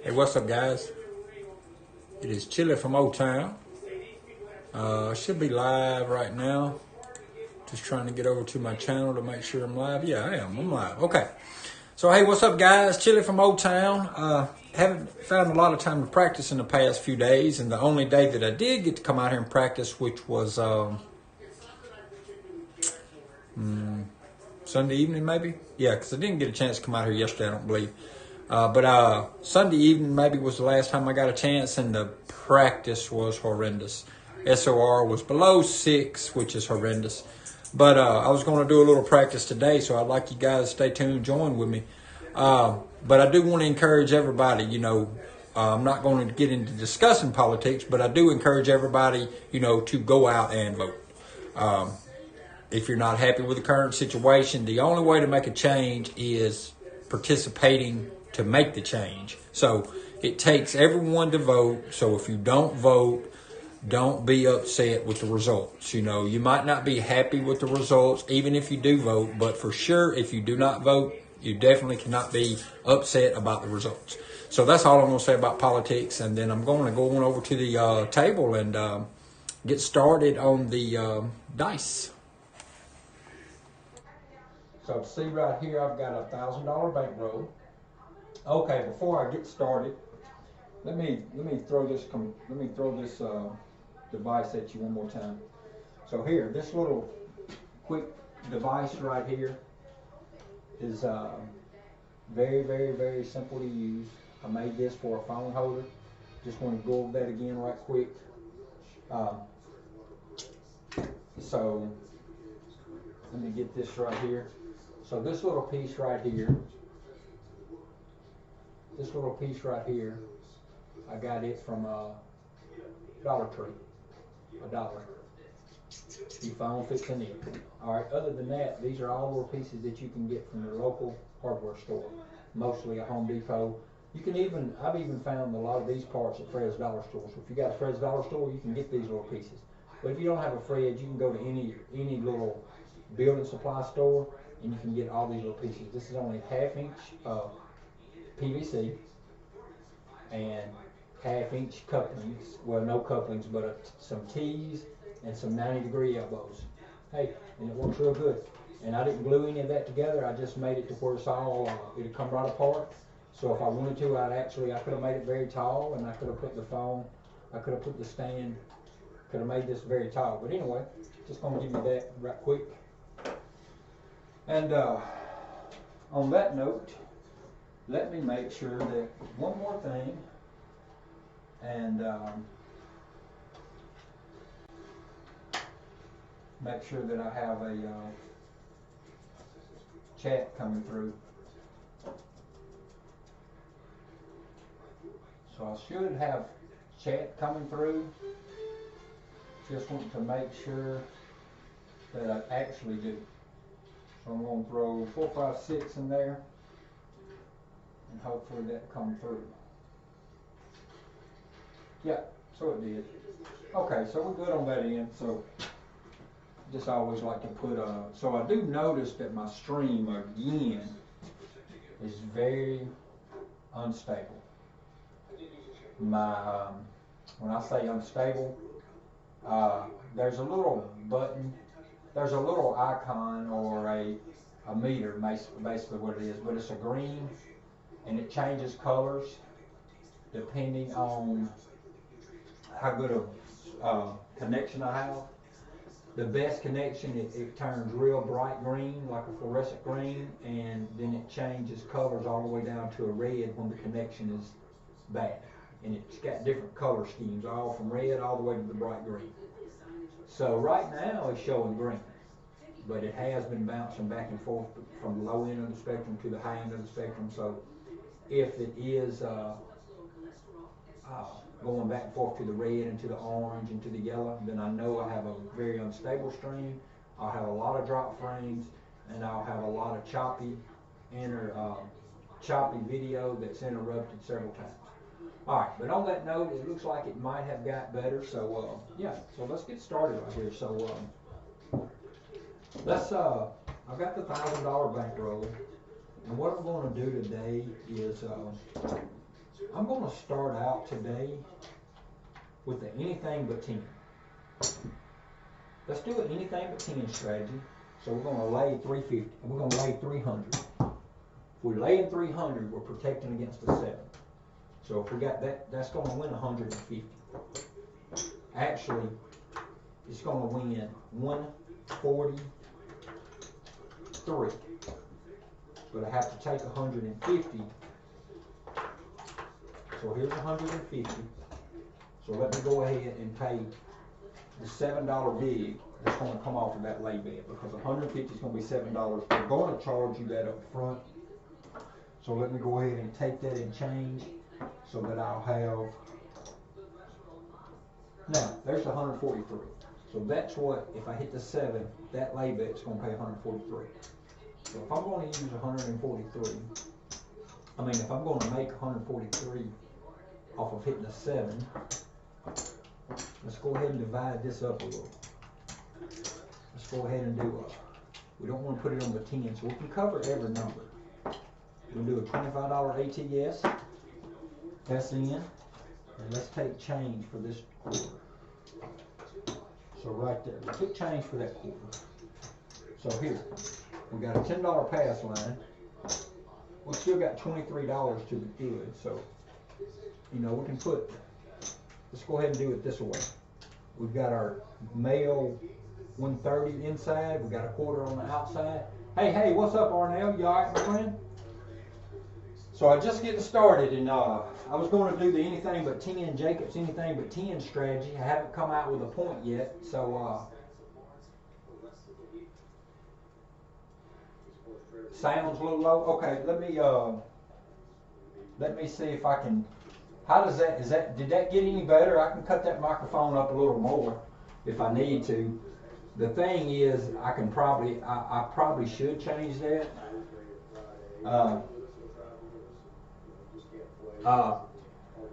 Hey, what's up, guys? It is Chili from O-Town. Should be live right now. Just trying to get over to my channel to make sure I'm live. Yeah, I am. I'm live. Okay. So, hey, what's up, guys? Chili from O-Town. Haven't found a lot of time to practice in the past few days, and the only day that I did get to come out here and practice, which was Sunday evening, maybe? Yeah, because I didn't get a chance to come out here yesterday, I don't believe. But Sunday evening maybe was the last time I got a chance, and the practice was horrendous. SOR was below 6, which is horrendous. But I was going to do a little practice today, so I'd like you guys to stay tuned, join with me. But I do want to encourage everybody, I'm not going to get into discussing politics, but I do encourage everybody, to go out and vote. If you're not happy with the current situation, the only way to make a change is participating to make the change. So it takes everyone to vote. So if you don't vote, don't be upset with the results. You might not be happy with the results, even if you do vote, but for sure, if you do not vote, you definitely cannot be upset about the results. So that's all I'm going to say about politics, and then I'm going to go on over to the table and get started on the dice. So see right here, I've got a $1,000 bankroll. Okay, before I get started, let me throw this device at you one more time. So here, this little quick device right here is very, very, very simple to use. I made this for a phone holder. Just want to go over that again right quick. So let me get this right here. So this little piece right here, I got it from Dollar Tree, $1. You find fits in it. All right. Other than that, these are all little pieces that you can get from your local hardware store, mostly a Home Depot. I've even found a lot of these parts at Fred's Dollar Store. So if you got a Fred's Dollar Store, you can get these little pieces. But if you don't have a Fred's, you can go to any little building supply store, and you can get all these little pieces. This is only 1/2 inch PVC and 1/2 inch couplings. Well, no couplings, but some T's and some 90-degree elbows. Hey, and it works real good. And I didn't glue any of that together. I just made it to where it's all, it'll come right apart. So if I wanted to, I could have made it very tall, and I could have put the phone, I could have put the stand, could have made this very tall. But anyway, just gonna give you that right quick. And on that note, let me make sure that one more thing, and make sure that I have a chat coming through. So I should have chat coming through. Just want to make sure that I actually do. So I'm going to throw 4, 5, 6 in there, and hopefully that come through. Yeah, so it did. Okay, so we're good on that end. So just always like to put so I do notice that my stream again is very unstable. When I say unstable, there's a little button. There's a little icon or a meter, basically what it is, but it's a green, and it changes colors depending on how good a connection I have. The best connection, it turns real bright green, like a fluorescent green, and then it changes colors all the way down to a red when the connection is bad. And it's got different color schemes, all from red all the way to the bright green. So right now it's showing green, but it has been bouncing back and forth from the low end of the spectrum to the high end of the spectrum. So if it is going back and forth to the red and to the orange and to the yellow, then I know I have a very unstable stream. I'll have a lot of drop frames, and I'll have a lot of choppy video that's interrupted several times. All right, but on that note, it looks like it might have got better. So yeah, so let's get started right here. So I've got the $1,000 bankroll, and what I'm going to do today is I'm going to start out today with the anything but 10. Let's do an anything but 10 strategy. So we're going to lay 350 and we're going to lay 300. If we lay in 300, we're protecting against a 7. So if we got that, that's going to win 150. Actually, it's going to win 143. But I have to take 150. So here's 150. So let me go ahead and pay the $7 bid that's going to come off of that lay bet, because 150 is going to be $7. They're going to charge you that up front. So let me go ahead and take that and change so that I'll have. Now there's 143. So that's what, if I hit the 7, that lay bet is going to pay 143. So if I'm going to use 143, if I'm going to make 143 off of hitting a 7, let's go ahead and divide this up a little. Let's go ahead and do we don't want to put it on the 10, so we can cover every number. We'll do a $25 ATS. That's in. And let's take change for this quarter. So right there, we took change for that quarter. So here, we got a $10 pass line. We still got $23 to the good. So, we can put, let's go ahead and do it this way. We've got our male 130 inside. We got a quarter on the outside. Hey, what's up, Arnell? You all right, my friend? So I just getting started, and I was going to do the anything but 10, Jacob's anything but 10 strategy. I haven't come out with a point yet, so sounds a little low. Okay, let me see if I can. How does that? Did that get any better? I can cut that microphone up a little more if I need to. The thing is, I probably should change that.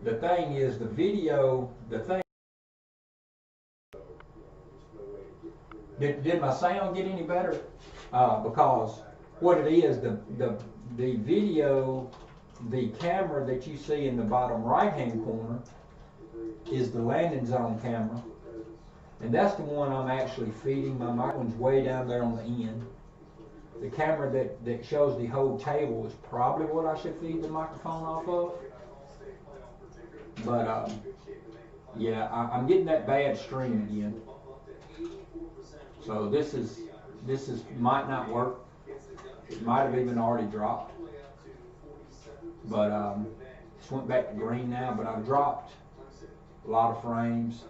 The thing is, the video, did my sound get any better? Because what it is, the video, the camera that you see in the bottom right hand corner is the landing zone camera, and that's the one I'm actually feeding. My microphone's way down there on the end. The camera that shows the whole table is probably what I should feed the microphone off of. But yeah, I'm getting that bad stream again. So this might not work. It might have even already dropped. But just went back to green now. But I've dropped a lot of frames,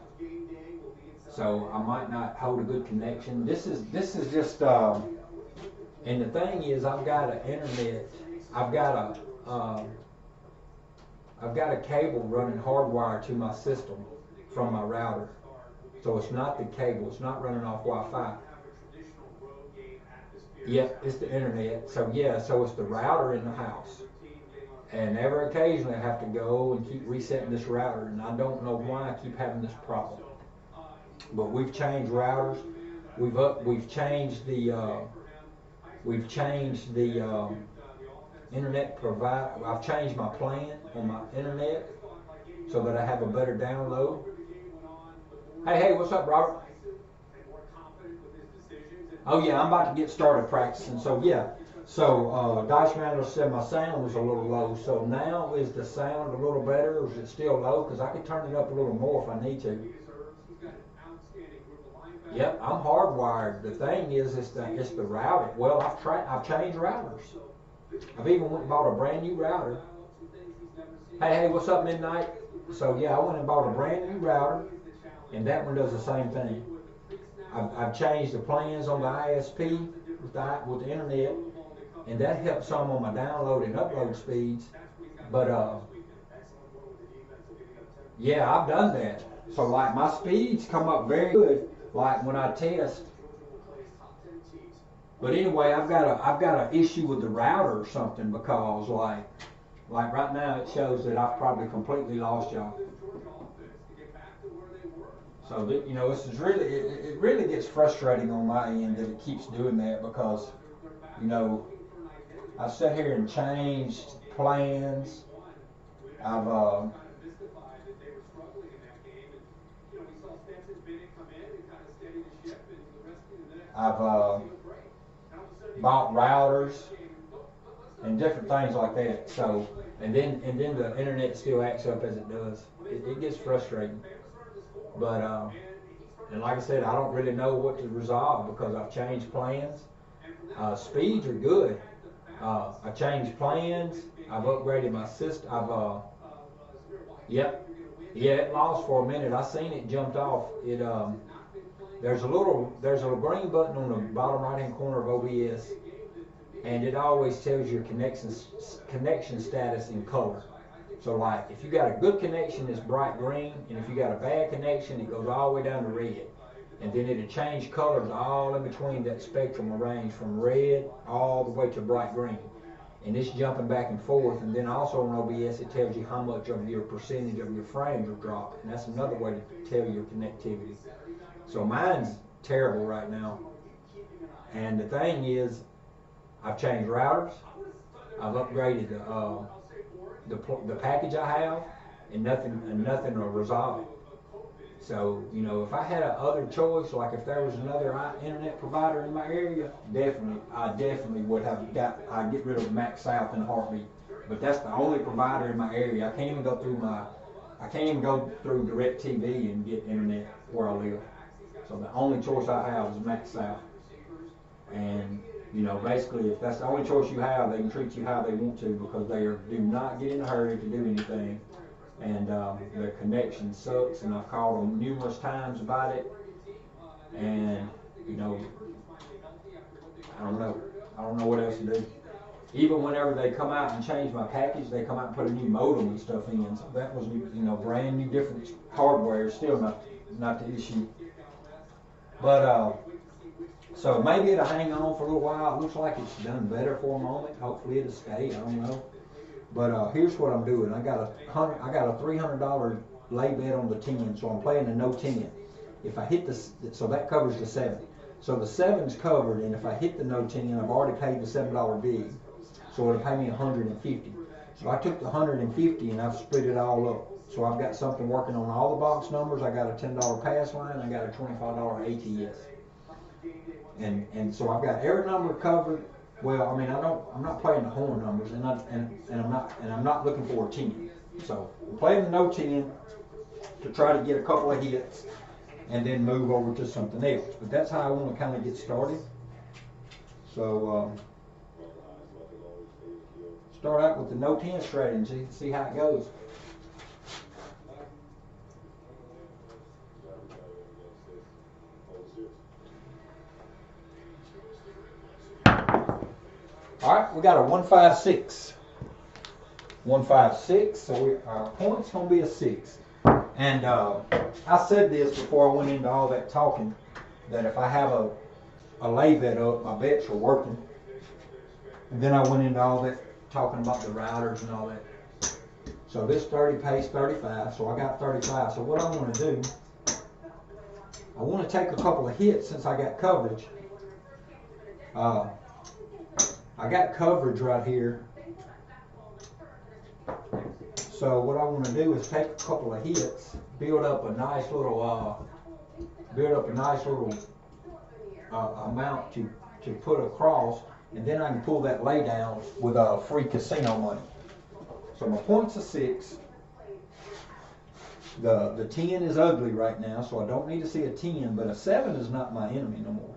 so I might not hold a good connection. This is just. And the thing is, I've got an internet. I've got a cable running hardwired to my system from my router. So it's not the cable. It's not running off Wi-Fi. Yep, it's the internet. So yeah, so it's the router in the house. And every occasionally I have to go and keep resetting this router, and I don't know why I keep having this problem. But we've changed routers. We've changed the. We've changed the internet provider. I've changed my plan on my internet so that I have a better download. Hey, what's up, Robert? Oh yeah, I'm about to get started practicing. So yeah, Dice Manager said my sound was a little low. So now is the sound a little better, or is it still low? Because I could turn it up a little more if I need to. Yep, I'm hardwired. The thing is, it's the router. Well, I've changed routers. I've even went and bought a brand new router. Hey, what's up, Midnight? So yeah, I went and bought a brand new router, and that one does the same thing. I've changed the plans on the ISP with the internet, and that helps some on my download and upload speeds. But yeah, I've done that. So like my speeds come up very good. Like when I test. But anyway, I've got an issue with the router or something, because like right now it shows that I've probably completely lost y'all. So that, this is really it really gets frustrating on my end that it keeps doing that, because I sat here and changed plans I've bought routers and different things like that. So, and then the internet still acts up as it does. It gets frustrating. But and like I said, I don't really know what to resolve because I've changed plans. Speeds are good. I changed plans. I've upgraded my system. Yep. Yeah, it lost for a minute. I seen it jumped off. There's a little green button on the bottom right hand corner of OBS, and it always tells your connection status in color. So like if you got a good connection, it's bright green, and if you got a bad connection, it goes all the way down to red. And then it'll change colors all in between that spectrum range from red all the way to bright green. And it's jumping back and forth. And then also on OBS it tells you how much of your percentage of your frames are dropped. And that's another way to tell your connectivity. So mine's terrible right now. And the thing is, I've changed routers. I've upgraded the package I have, and nothing will resolve it. So, you know, if I had a other choice, like if there was another internet provider in my area, I definitely would have I'd get rid of Max South in a heartbeat. But that's the only provider in my area. I can't even go through DirecTV and get internet where I live. So the only choice I have is Max South. And, you know, basically if that's the only choice you have, they can treat you how they want to because they do not get in a hurry to do anything. And their connection sucks, and I've called them numerous times about it, and you know, I don't know what else to do. Even whenever they come out and change my package, they come out and put a new modem and stuff in. So that was, you know, brand new different hardware. Still not the issue. But so maybe it'll hang on for a little while. It looks like it's done better for a moment. Hopefully it'll stay. I don't know. But here's what I'm doing. I got a $300 lay bet on the 10, so I'm playing the no 10. If I hit so that covers the 7. So the 7's covered, and if I hit the no 10, I've already paid the $7 bid, so it'll pay me $150. So I took the $150 and I've split it all up. So I've got something working on all the box numbers. I got a $10 pass line. I got a $25 ATS, and so I've got every number covered. Well, I mean, I'm not playing the horn numbers, and I'm not looking for a 10. So I'm playing the no 10 to try to get a couple of hits, and then move over to something else. But that's how I want to kind of get started. So start out with the no 10 strategy, see how it goes. All right, we got a 156. 156, so our point's going to be a 6. And I said this before I went into all that talking, that if I have a lay bet up, my bets are working. And then I went into all that talking about the routers and all that. So this 30 pays 35, so I got 35. So what I want to do, I want to take a couple of hits since I got coverage. I got coverage right here. So what I want to do is take a couple of hits, build up a nice little amount to put across, and then I can pull that lay down with free casino money. So my point's a 6. The 10 is ugly right now, so I don't need to see a 10, but a 7 is not my enemy no more.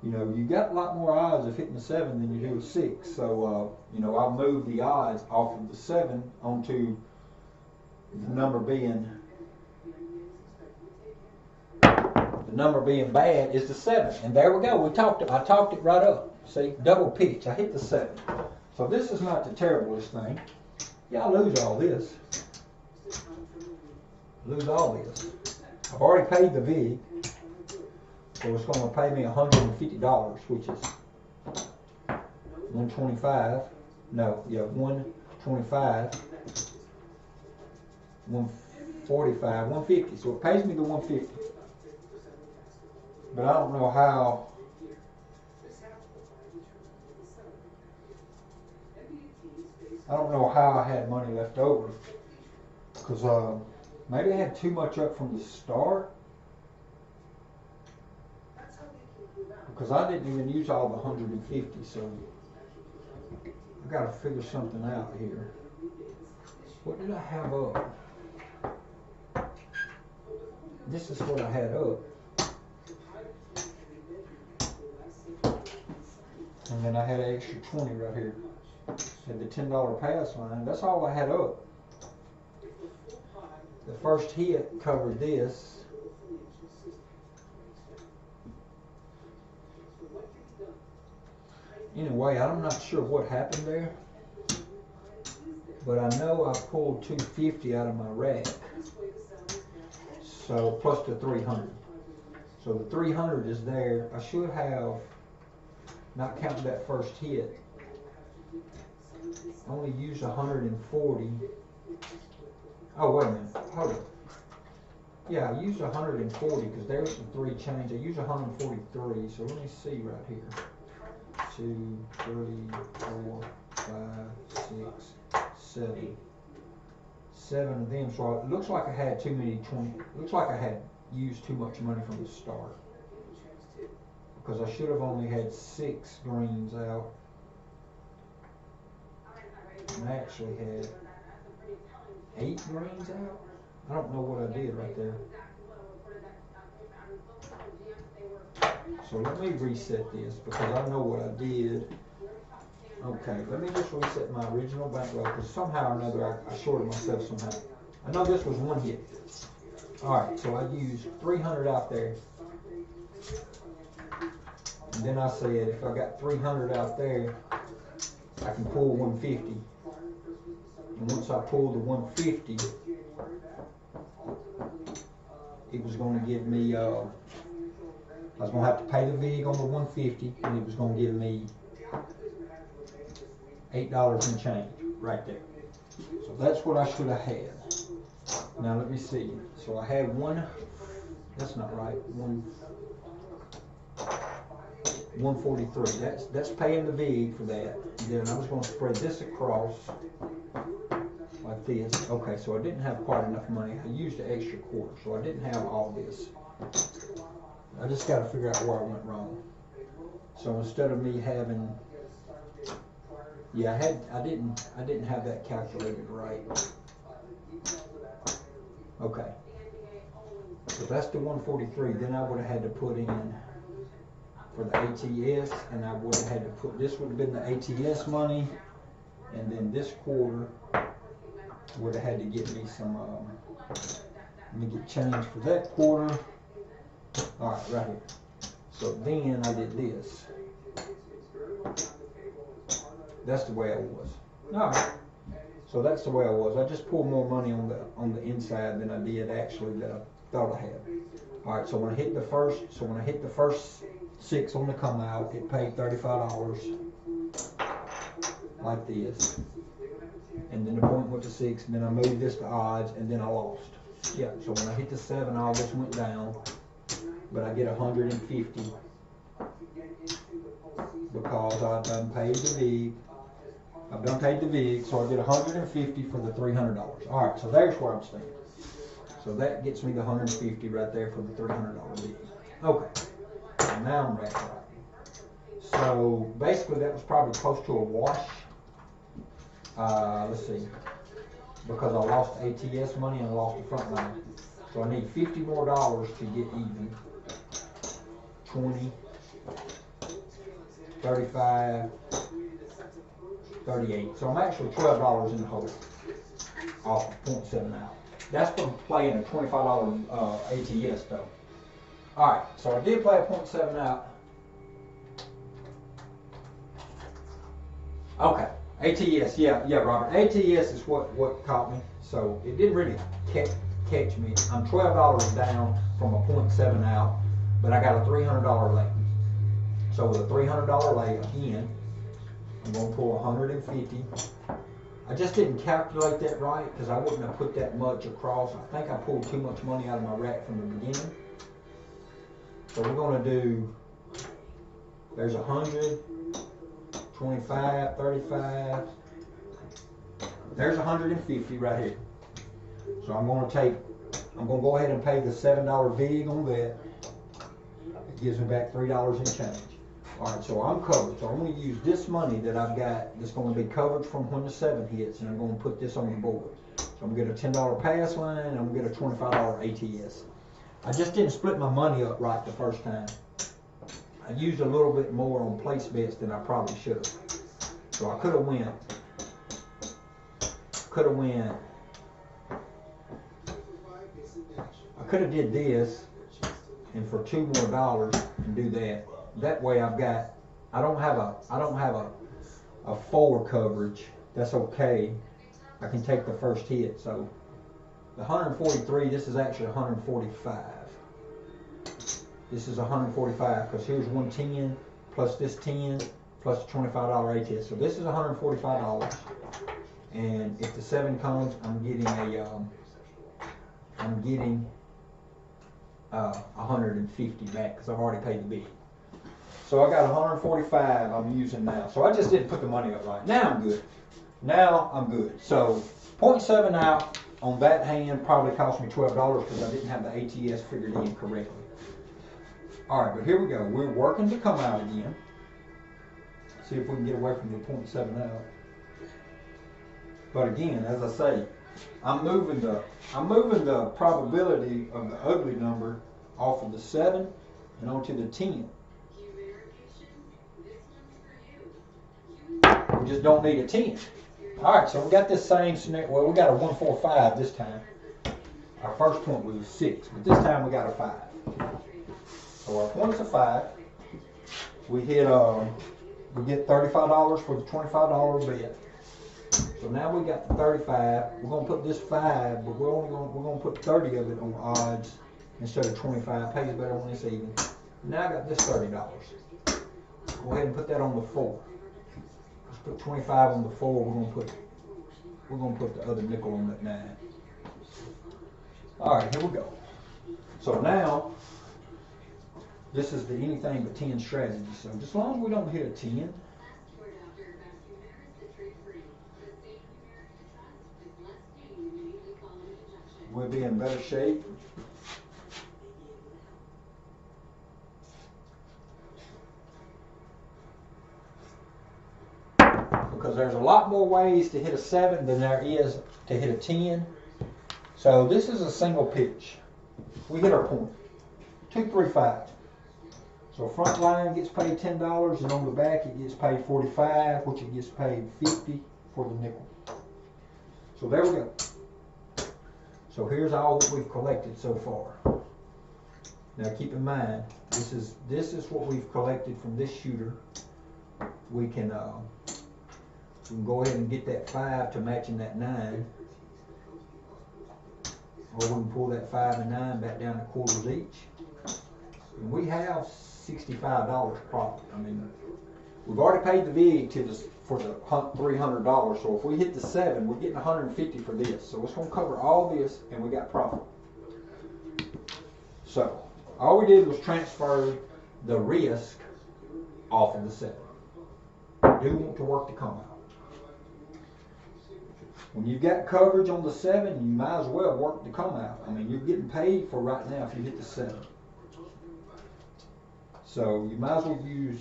You know, you got a lot more odds of hitting a 7 than you do a 6. So, you know, I'll move the odds off of the 7 onto the number being bad is the 7. And there we go. I talked it right up. See, double pitch. I hit the 7. So this is not the terriblest thing. Yeah, I lose all this. Lose all this. I've already paid the VIG. So it's going to pay me $150, which is 125. No, yeah, 125, 145, 150. So it pays me the 150. But I don't know how. I don't know how I had money left over, because maybe I had too much up from the start, because I didn't even use all the 150, so I got to figure something out here. What did I have up? This is what I had up. And then I had an extra 20 right here. Had the $10 pass line. That's all I had up. The first hit covered this. Anyway, I'm not sure what happened there, but I know I pulled 250 out of my rack. So plus the 300. So the 300 is there. I should have, not counting that first hit, only used 140. Oh, wait a minute. Hold on. Yeah, I used 140 because there's the 3 change. I used 143. So let me see right here. 2, 3, 4, 5, 6, 7. 7 of them. So it looks like I had too many 20. Looks like I had used too much money from the start, because I should have only had 6 greens out. And I actually had 8 greens out. I don't know what I did right there. So let me reset this, because I know what I did. Okay, let me just reset my original bankroll, because somehow or another I shorted myself somehow. I know this was one hit. Alright, so I used 300 out there. And then I said if I got 300 out there, I can pull 150. And once I pulled the 150, it was going to give me, I was going to have to pay the VIG on the 150, and it was going to give me $8 and change right there. So that's what I should have had. Now let me see. So I had one, that's not right, 143. That's paying the VIG for that. And then I was going to spread this across like this. Okay, so I didn't have quite enough money. I used the extra quarter, so I didn't have all this. I just got to figure out where I went wrong. So instead of me having, yeah, I didn't have that calculated right. Okay. So that's the 143. Then I would have had to put in for the ATS, and I would have had to put, this would have been the ATS money, and then this quarter would have had to get me some, let me get change for that quarter. Alright, right here. So then I did this. That's the way I was. Alright. So that's the way I was. I just pulled more money on the inside than I did actually that I thought I had. Alright, so when I hit the first 6 on the come out, it paid $35 like this. And then the point went to 6, and then I moved this to odds, and then I lost. Yeah, so when I hit the 7, all this went down, but I get 150 because I've done paid the VIG. I've done paid the VIG, so I get 150 for the $300. All right, so there's where I'm standing. So that gets me the 150 right there for the $300 VIG. Okay, and now I'm back right. So basically that was probably close to a wash. Let's see, because I lost ATS money and I lost the front line. So I need $50 more to get even. 20, 35, 38. So I'm actually $12 in the hole off of 0.7 out. That's from playing a $25 ATS though. Alright, so I did play a 0.7 out. Okay. ATS, yeah, Robert. ATS is what caught me. So it didn't really catch me. I'm $12 down from a 0.7 out, but I got a $300 lay. So with a $300 lay again, I'm going to pull 150. I just didn't calculate that right because I wouldn't have put that much across. I think I pulled too much money out of my rack from the beginning. So we're going to do, there's 100. 25, 35, there's 150 right here. So I'm going to go ahead and pay the $7 VIG on that. It gives me back $3 in change. All right, so I'm covered. So I'm going to use this money that I've got that's going to be covered from when the 7 hits, and I'm going to put this on the board. So I'm going to get a $10 pass line, and I'm going to get a $25 ATS. I just didn't split my money up right the first time. I used a little bit more on place bets than I probably should have. So I could have went. I could have did this, and for $2 more and do that. That way I don't have a forward coverage. That's okay. I can take the first hit. So the 143, this is actually 145. This is 145 because here's 110 plus this 10 plus the $25 ATS. So this is $145. And if the 7 comes, I'm getting 150 back because I've already paid the bid. So I got 145 I'm using now. So I just didn't put the money up right. Now I'm good. So 0.7 out on that hand probably cost me $12 because I didn't have the ATS figured in correctly. All right, but here we go. We're working to come out again. See if we can get away from the 0.7 out. But again, as I say, I'm moving the probability of the ugly number off of the 7 and onto the 10. We just don't need a 10. All right, so we got this same scenario. Well, we got a 145 this time. Our first point was a 6, but this time we got a 5. So our point's a 5. We get $35 for the $25 bet. So now we got the 35. We're gonna put this 5, but we're gonna put 30 of it on odds instead of 25. Pays better when it's even. Now I got this $30. Go ahead and put that on the 4. Let's put 25 on the 4. We're gonna put the other nickel on that 9. All right, here we go. So now this is the anything but 10 strategy. So just as long as we don't hit a 10. We'll be in better shape. Because there's a lot more ways to hit a 7 than there is to hit a 10. So this is a single pitch. We hit our point. 2, 3, 5. So front line gets paid $10, and on the back it gets paid $45, which it gets paid $50 for the nickel. So there we go. So here's all that we've collected so far. Now keep in mind, this is what we've collected from this shooter. We can go ahead and get that 5 to matching that 9. Or we can pull that 5 and 9 back down to quarters each. And we have $65 profit. I mean, we've already paid the VIG for the $300. So if we hit the 7, we're getting $150 for this. So it's going to cover all this, and we got profit. So all we did was transfer the risk off of the 7. We do want to work to come out. When you've got coverage on the 7, you might as well work to come out. I mean, you're getting paid for right now if you hit the 7. So you might as well use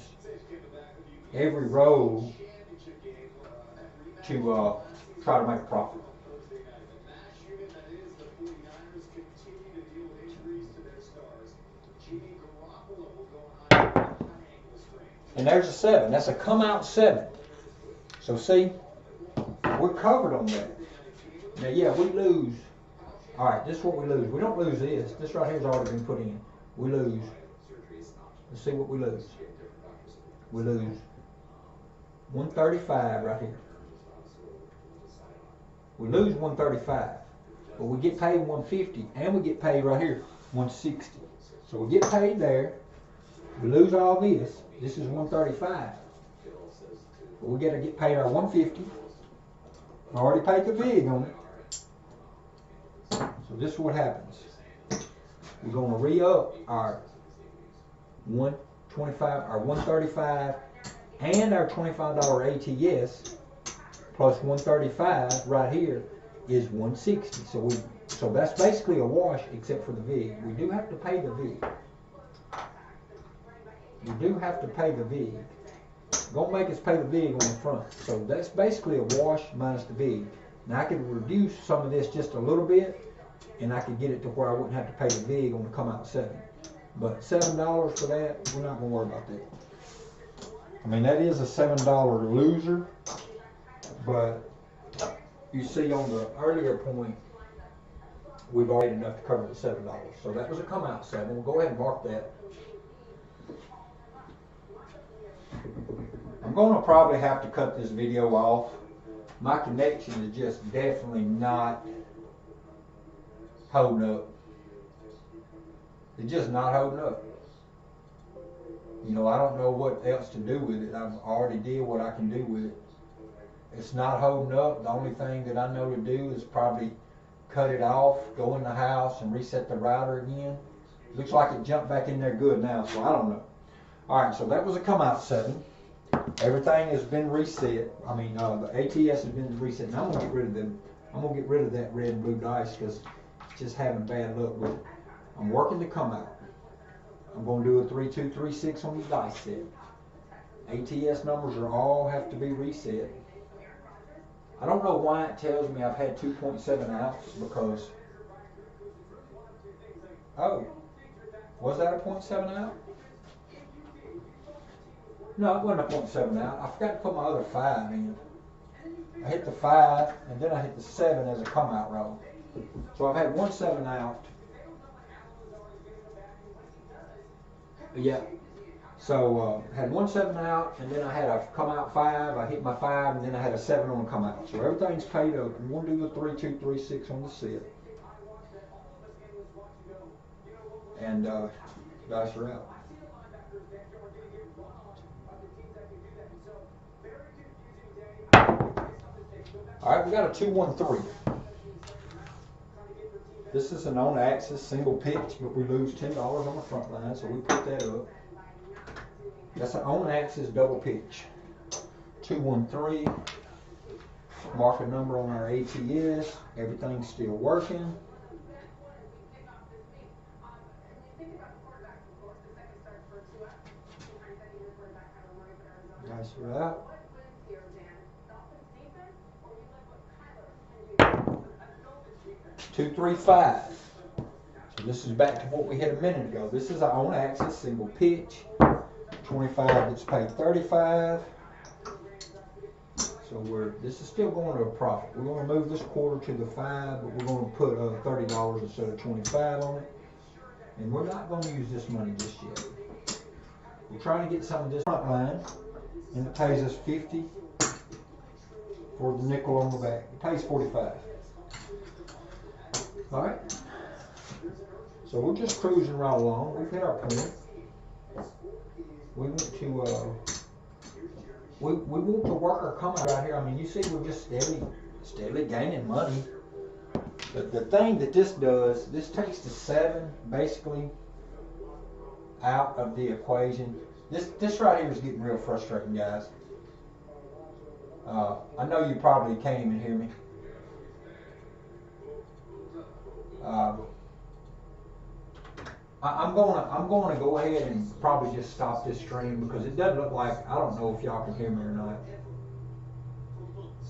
every roll to try to make a profit. And there's a 7. That's a come out 7. So see, we're covered on that. Now, yeah, we lose. All right, this is what we lose. We don't lose this. This right here has already been put in. We lose. Let's see what we lose. We lose 135 right here. We lose 135, but we get paid 150, and we get paid right here 160. So we get paid there. We lose all this. This is 135. But we got to get paid our 150. I already paid the VIG on it. So this is what happens. We're going to re-up our 125, our 135, and our $25 ATS plus 135 right here is 160. So that's basically a wash except for the VIG. We do have to pay the VIG. We do have to pay the VIG. Gonna make us pay the VIG on the front. So that's basically a wash minus the VIG. Now I could reduce some of this just a little bit, and I could get it to where I wouldn't have to pay the VIG on the come out 7. But $7 for that, we're not gonna worry about that. I mean, that is a $7 loser, but you see on the earlier point, we've already enough to cover the $7. So that was a come out 7. We'll go ahead and mark that. I'm going to probably have to cut this video off. My connection is just definitely not holding up. It's just not holding up. You know, I don't know what else to do with it. I've already did what I can do with it. It's not holding up. The only thing that I know to do is probably cut it off, go in the house and reset the router again. Looks like it jumped back in there good now, so I don't know. Alright, so that was a come out 7. Everything has been reset. I mean, the ATS has been reset. Now I'm gonna get rid of them. I'm gonna get rid of that red and blue dice because it's just having bad luck with it. I'm working to come out. I'm gonna do a 3236 on the dice set. ATS numbers are all have to be reset. I don't know why it tells me I've had 2.7 outs because, oh, was that a 0.7 out? No, it wasn't a 0.7 out. I forgot to put my other 5 in. I hit the 5 and then I hit the 7 as a come out roll. So I've had 1 7 out. Yeah. So had 1 7 out, and then I had a come out 5. I hit my 5, and then I had a 7 on the come out. So everything's paid up. I'm going to do the 3236 on the set. And dice are out. All right, we got a 213. This is an on-axis single pitch, but we lose $10 on the front line, so we put that up. That's an on-axis double pitch. 213. Mark a number on our ATS. Everything's still working. Dice are out. 235. So this is back to what we had a minute ago. This is our on-axis single pitch. 25 gets paid 35. So this is still going to a profit. We're going to move this quarter to the 5, but we're going to put $30 instead of 25 on it. And we're not going to use this money just yet. We're trying to get some of this front line, and it pays us 50 for the nickel on the back. It pays 45. All right. So we're just cruising right along. We've hit our point. We want to we want to work our come out right here. I mean, you see, we're just steadily gaining money. But the thing that this does, this takes the 7 basically out of the equation. This right here is getting real frustrating, guys. I know you probably can't even hear me. I'm going to go ahead and probably just stop this stream because it doesn't look like, I don't know if y'all can hear me or not.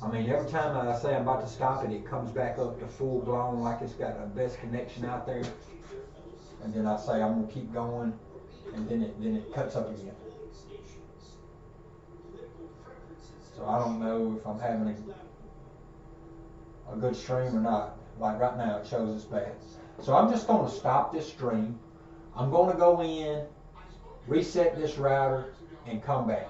I mean, every time I say I'm about to stop it, it comes back up to full blown like it's got the best connection out there. And then I say I'm going to keep going, and then it cuts up again. So I don't know if I'm having a good stream or not. Like right now, it shows it's bad. So I'm just going to stop this stream. I'm going to go in, reset this router, and come back.